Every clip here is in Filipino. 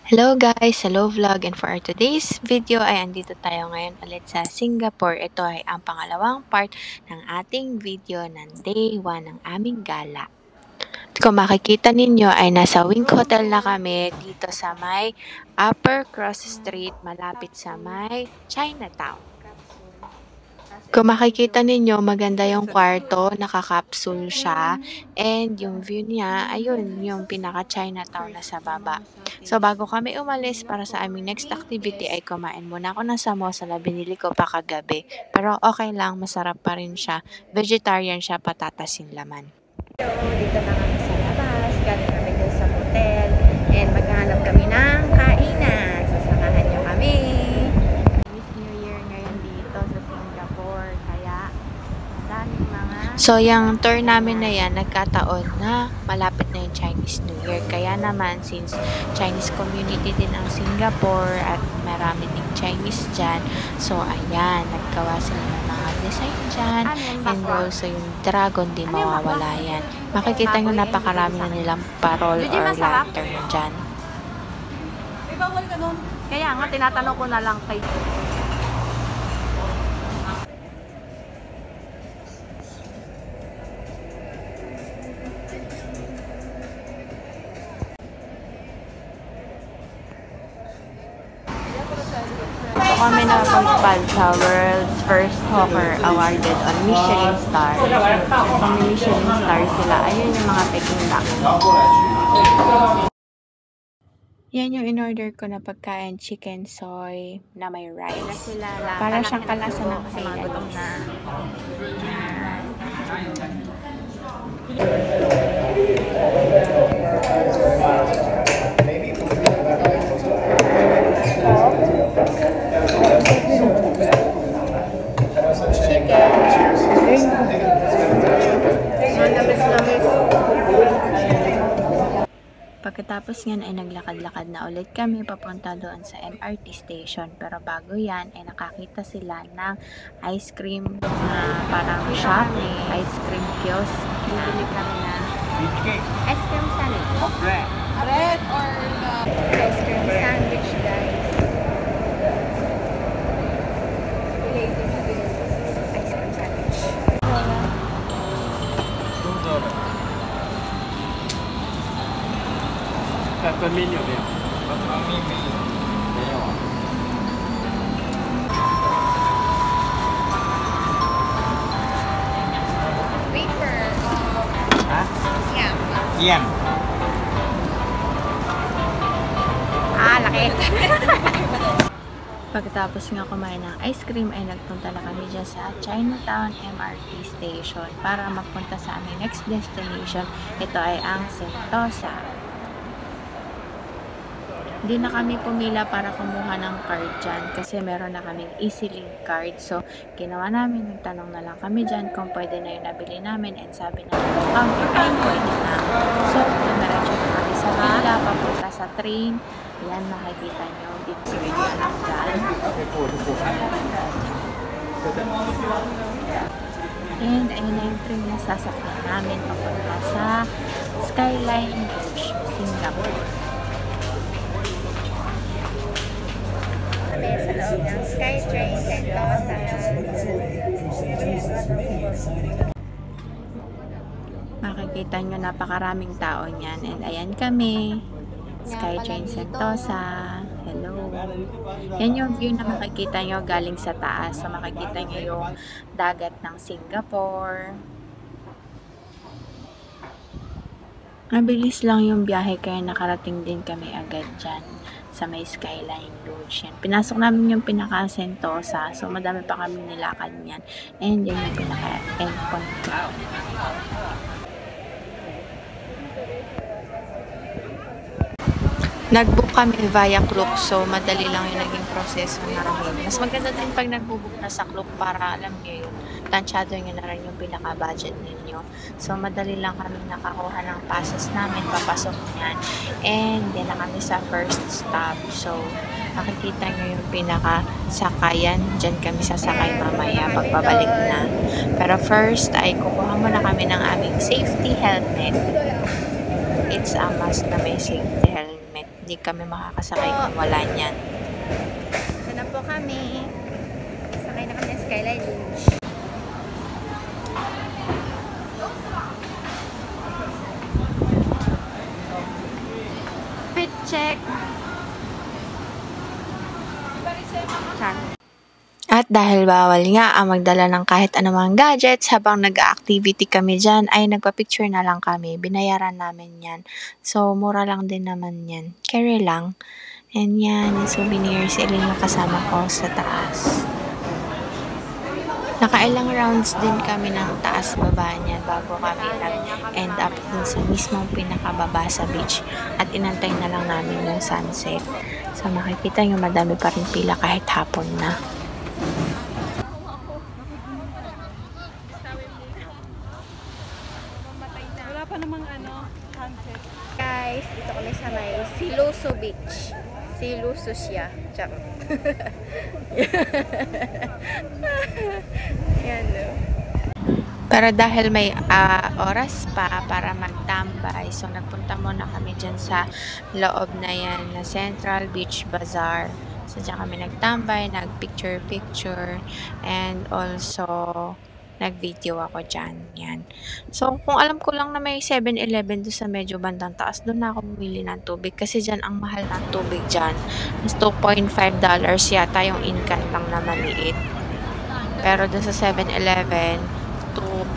Hello guys! Hello vlog! And for our today's video ay andito tayo ngayon ulit sa Singapore. Ito ay ang pangalawang part ng ating video ng day 1 ng aming gala. Kung makikita ninyo ay nasa Wink Hotel na kami dito sa may Upper Cross Street malapit sa may Chinatown. Kung makikita ninyo, maganda yung kwarto, naka-capsule siya, and yung view niya, ayun, yung pinaka-Chinatown na sa baba. So, bago kami umalis para sa aming next activity ay kumain muna ako ng samosa na binili ko pa kagabi. Pero okay lang, masarap pa rin siya. Vegetarian siya, patatas yung laman. Dito na kami sa labas, galing kami dun sa hotel, and maghahanap kami ng kainan. Sasamahan nyo kami. Chinese New Year ngayon dito sa Singapore, kaya daming mga... So, yung tour namin na yan, nagkataon na malapit na yung Chinese New Year. Kaya naman, since Chinese community din ang Singapore at marami ding Chinese dyan, so ayan, naggawa sila ng mga design dyan. And also, yung dragon, di mawawala yan. Makikita nyo napakarami na nilang parol or lantern dyan. May bawal ka doon. Kaya nga, tinatanong ko na lang kay... So kami nakapagpad sa World's First Hawker awarded on Michelin Star. Kung may Michelin Star sila, ayun yung mga Peking duck. Yan yung in-order ko na pagkain, chicken soy na may rice. Para siyang kalasa ng kailan na. Pagkatapos yan ay naglakad-lakad na ulit kami papunta doon sa MRT station. Pero bago yan ay nakakita sila ng ice cream na parang shop, ice cream kiosk. Bibili kami na ice cream sandwich. Red or the Ice cream sandwich, guys. Ice cream sandwich. Peppermint 有没有？没有啊。wafer. 啊？ Yam. Yam。 Ah, laki. Pagkatapos nga kumain ng ice cream ay nagpunta na kami dyan sa Chinatown MRT station para magpunta sa aming next destination. Ito ay ang Sentosa. Hindi na kami pumila para kumuha ng card dyan kasi meron na kaming EasyLink card. So, ginawa namin, nagtanong na lang kami dyan kung pwede na yung nabili namin and sabi na kami ay pwede na. So, dumiretso na kami sa pila, papunta sa train. Yan, makikita nyo dito sa video ng dyan. And ayun na yung train na sasakyan namin papunta sa Skyline Beach, Singapore. Kami sa loob ng SkyTrain Sentosa. Makikita nyo napakaraming tao niyan. And ayan kami. SkyTrain Sentosa. Hello. Yan yung view na makikita nyo galing sa taas. So makikita nyo yung dagat ng Singapore. Mabilis lang yung biyahe kaya nakarating din kami agad dyan sa may Skyline Lodge. Yan. Pinasok namin yung pinaka-Sentosa. So, madami pa kami nilakad niyan. And yan yung pinaka-endpoint ko. Nag-book kami via Klook. So, madali lang yung naging proseso namin. Mas maganda din pag nag-book na sa Klook para alam nyo yun. Tansyado nyo na rin yung pinaka-budget ninyo. So, madali lang kami nakakuha ng passes namin. Papasok niyan. And, yan na kami sa first stop. So, makikita nyo yung pinaka-sakayan. Diyan kami sasakay mamaya pagpabalik na. Pero first, ay kukuha muna kami ng aming safety helmet. It's a must na may safety helmet Hindi kami makakasakay kung wala niyan. Ito na po kami. Sakay na kami ng Skyline Lounge. Fit check. Char. At dahil bawal nga ang magdala ng kahit anumang gadgets habang nag-activity kami dyan, ay nagpa-picture na lang kami. Binayaran namin yan. So, mura lang din naman yan. Carry lang. And yan, yung souvenirs, ilan yung kasama ko sa taas. Nakailang rounds din kami ng taas-baba niyan bago kami nag-end up dun sa mismong pinakababa sa beach. At inantay na lang namin yung sunset. So, makikita nyo madami pa rin pila kahit hapon na. Wala pa namang sunset. Guys, dito kami sa may Siloso Beach. Siloso siya. Charot. Yan, no? Pero dahil may oras pa para magtambay, so nagpunta muna kami dyan sa loob na yan na Central Beach Bazaar. So dyan kami nagtambay, nagpicture-picture, and also nag-video ako dyan. Yan. So kung alam ko lang na may 7-Eleven doon sa medyo bandang taas, doon na ako bumili ng tubig kasi dyan ang mahal ng tubig dyan. Mas $2.5 yata yung in-can lang na maliit. Pero doon sa 7-Eleven, $2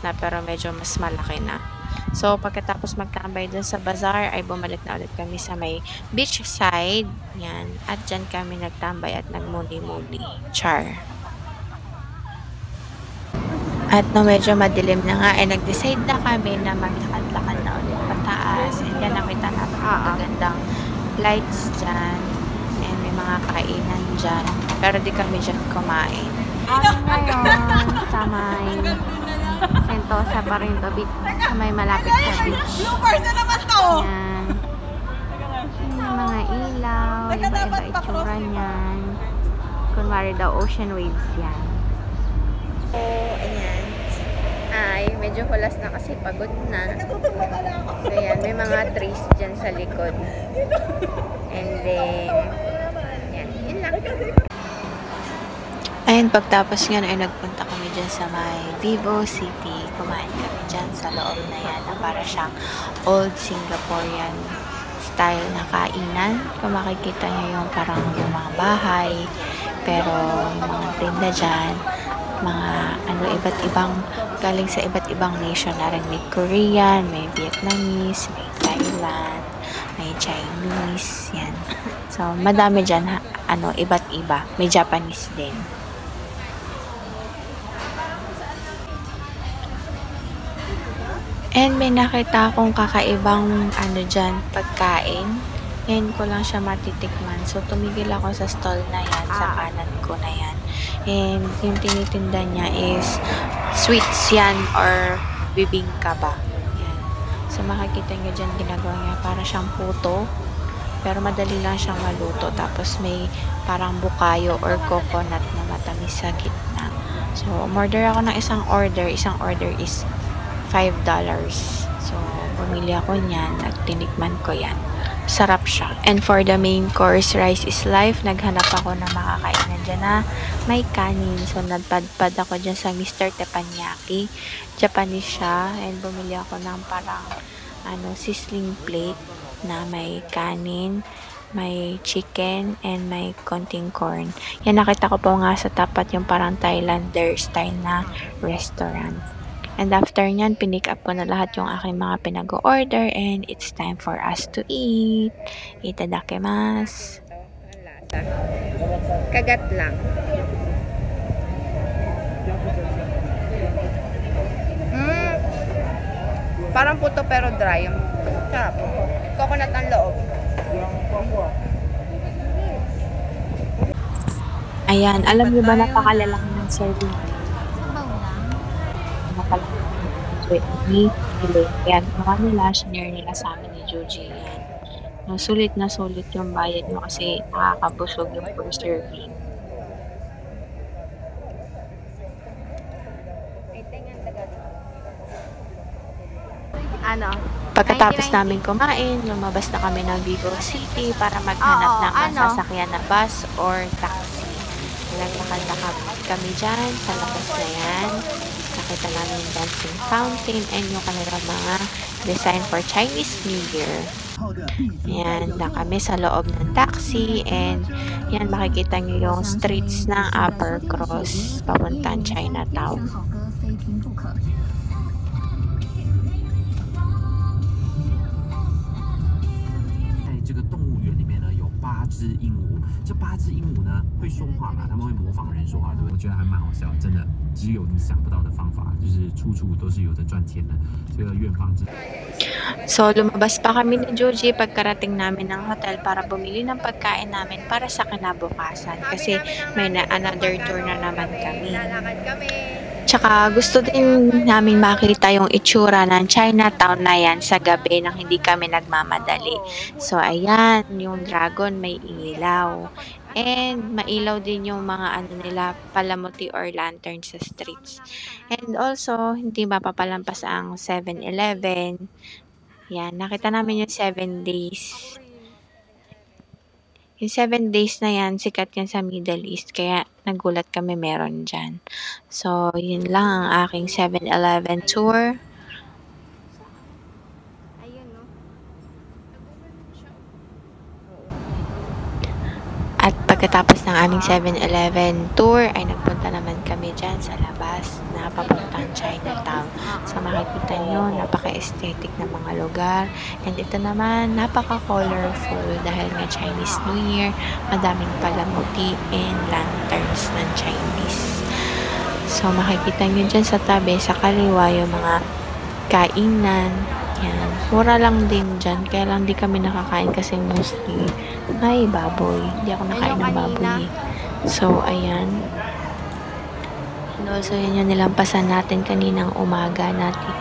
na pero medyo mas malaki na. So, pagkatapos magtambay dun sa bazaar, ay bumalik na ulit kami sa may beach side. Yan. At dyan kami nagtambay at nagmuni-muni. Char. At nung medyo madilim na nga, ay nag-decide na kami na maglakad-lakad na ulit pataas. And yan, nakita na magagandang lights dyan. And may mga kainan dyan. Pero di kami dyan kumain. Ngayon, sa may Sentosa Parinto Beach, sa may malapit sa beach. Bloopers na naman to! Yan. Yung mga ilaw, iba-iba itsura niyan. Kunwari daw ocean waves yan. So, ayan. Ay, medyo hulas na kasi pagod na. So, yan. May mga trees dyan sa likod. And then, yan. Yun lang. Ayun, pagtapos nga ay nagpunta kami dyan sa may Vivo City. Kumain kami dyan sa loob na yan na para siyang old Singaporean style na kainan. Kung makikita nyo yung parang yung mga bahay, pero yung mga tinda dyan, mga iba't ibang, galing sa iba't ibang nation na rin. May Korean, may Vietnamese, may Thailand, may Chinese, yan. So, madami dyan, iba't iba. May Japanese din. And may nakita akong kakaibang dyan, pagkain. Ngayon ko lang siya matitikman. So, tumigil ako sa stall na yan, sa kanan ko na yan. And yung tinitinda niya is sweets yan or bibingka ba. Yan. So, makikita nyo dyan, ginagawa niya para siyang puto. Pero madali lang siyang maluto. Tapos may parang bukayo or coconut na matamis sa gitna. So, umorder ako ng isang order. Isang order is $5. So, bumili ako niyan at tinikman ko yan. Sarap siya. And for the main course, rice is life. Naghanap ako ng makakainan dyan na may kanin. So, nagpadpad ako dyan sa Mr. Teppanyaki. Japanese siya. And bumili ako ng parang sizzling plate na may kanin, may chicken, and may konting corn. Yan, nakita ko po nga sa tapat yung parang Thailander style na restaurant. And after nyan, pinick up ko na lahat yung aking mga pinag-order and it's time for us to eat. Itadakimasu. Kagat lang. Parang puto pero dry. Sarap. Coconut ang loob. Ayan, alam niyo ba napakalalang ng serving? Ni Elaine. Yan, mga nila, share nila sa amin ni Joji. Yan. No, sulit na sulit yung bayad mo kasi nakakabusog yung per serving. Ano? Pagkatapos namin kumain, lumabas na kami ng Vigo City para maghanap ng masasakyan na bus or taxi. Naglakad na kami dyan sa labas na yan. Nakita namin yung dancing fountain and yung kanilang mga design for Chinese New Year. Ayan, na kami sa loob ng taxi and yan, makikita nyo yung streets ng Upper Cross papuntang Chinatown. 这个动物园里面呢有8只鹦鹉，这8只鹦鹉呢会说话嘛？他们会模仿人说话，对不对？我觉得还蛮好笑，真的，只有你想不到的方法，就是处处都是有的赚钱的。这个院方之。So, lumabas pa kami ni Joji pagkarating namin ng hotel para bumili ng pagkain namin para sa kinabukasan kasi may another tour na naman kami. Tsaka gusto din namin makita yung itsura ng Chinatown na yan sa gabi nang hindi kami nagmamadali. So, ayan, yung dragon may ilaw. And mailaw din yung mga nila, palamuti or lantern sa streets. And also, hindi mapapalampas ang 7-Eleven. Yan, nakita namin yung 7 days. Yung 7 days na yan, sikat yan sa Middle East, kaya nagulat kami meron dyan. So, yun lang ang aking 7-Eleven tour. At pagkatapos ng aming 7-Eleven tour, ay nagpunta naman kami dyan sa labas na papuntang Chinatown. So makikita nyo, napaka-aesthetic na mga lugar. And ito naman, napaka-colorful dahil nga Chinese New Year, madaming palamuti and lanterns ng Chinese. So makikita nyo dyan sa tabi, sa kaliwa, yung mga kainan. Yan. Mura lang din dyan. Kaya lang di kami nakakain kasi mostly ay baboy. Hindi ako nakain ng baboy. So, ayan. And also, yun yung nilampasan natin kaninang umaga natin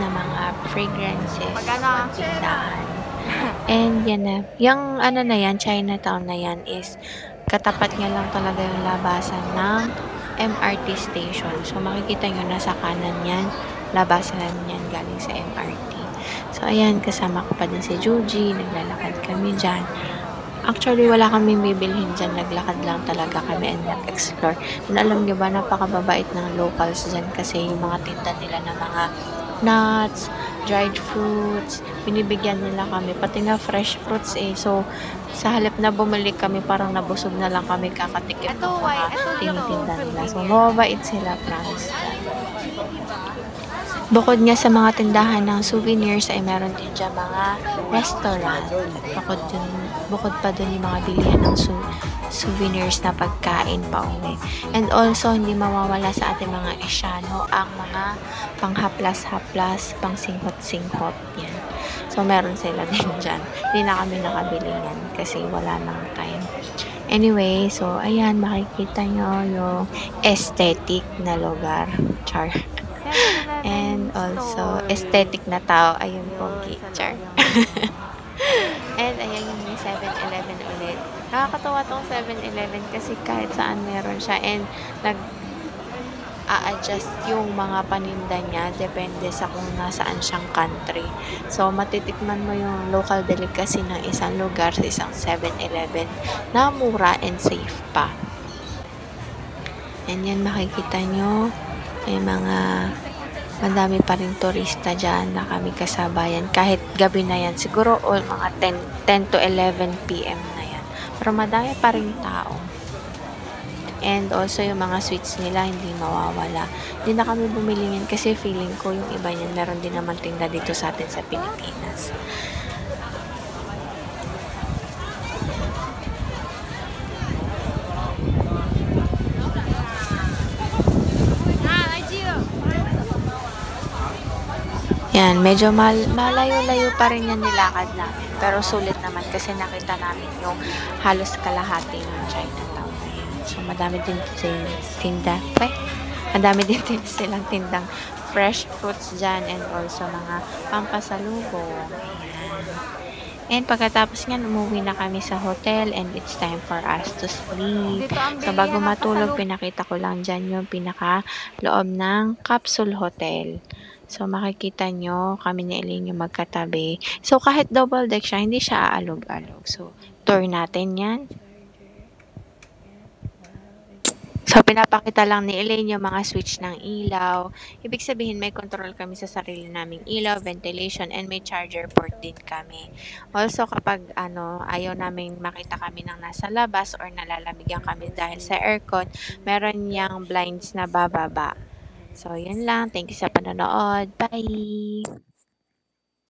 na mga fragrances ng tindahan. And yan na. Yung ano na yan, Chinatown na yan is katapat niya lang talaga yung labasan ng MRT station. So, makikita nyo nasa kanan yan. Labasan yan galing sa MRT. So, ayan, kasama ko pa din si Joji. Naglalakad kami dyan. Actually, wala kaming bibilhin dyan. Naglakad lang talaga kami and nag-explore. And alam nyo ba, napakababait ng locals dyan kasi yung mga tinda nila ng mga nuts, dried fruits, binibigyan nila kami. Pati nga fresh fruits eh. So, sa halip na bumalik kami, parang nabusog na lang kami kakatikim ng mga tinitinda nila. So, mababait sila, promise. Bukod nga sa mga tindahan ng souvenirs ay meron din dyan mga restaurant. Bukod pa dun yung mga bilihan ng souvenirs na pagkain pa uwi. And also, hindi mawawala sa ating mga Asiano ang mga panghaplas-haplas, pang singhot-singhot. Yan. So, meron sila din dyan. Hindi na kami nakabili yan kasi wala nang time. Anyway, so, ayan, makikita nyo yung aesthetic na lugar. Char. And also, aesthetic na tao. Ayun po, char. And ayan yung 7-Eleven ulit. Nakakatawa tong 7-Eleven kasi kahit saan meron siya. And nag-a-adjust yung mga paninda niya. Depende sa kung nasaan siyang country. So, matitikman mo yung local delicacy ng isang lugar sa isang 7-Eleven na mura and safe pa. And yan, makikita nyo. May madami pa rin turista dyan na kami kasabayan. Kahit gabi na yan. Siguro all mga 10 to 11 p.m. na yan. Pero madami pa rin tao. And also yung mga sweets nila hindi mawawala. Hindi na kami bumili yan kasi feeling ko yung iba niyan meron din naman tinda dito sa atin sa Pilipinas. Yan, medyo malayo-layo pa rin yan nilakad namin. Pero sulit naman kasi nakita namin yung halos kalahati ng Chinatown na yan. So, madami din silang tindang fresh fruits dyan and also mga pampasalubong. Yan. And pagkatapos nga, umuwi na kami sa hotel and it's time for us to sleep. So, bago matulog, pinakita ko lang dyan yung pinaka-loob ng Capsule Hotel. So, makikita nyo, kami ni Elaine yung magkatabi. So, kahit double deck siya, hindi siya aalog-alog. So, tour natin yan. So, pinapakita lang ni Elaine yung mga switch ng ilaw. Ibig sabihin, may control kami sa sarili naming ilaw, ventilation, and may charger port din kami. Also, kapag ayaw namin makita kami ng nasa labas or nalalamigyan kami dahil sa aircon, meron niyang blinds na bababa. So, yun lang. Thank you sa panonood. Bye!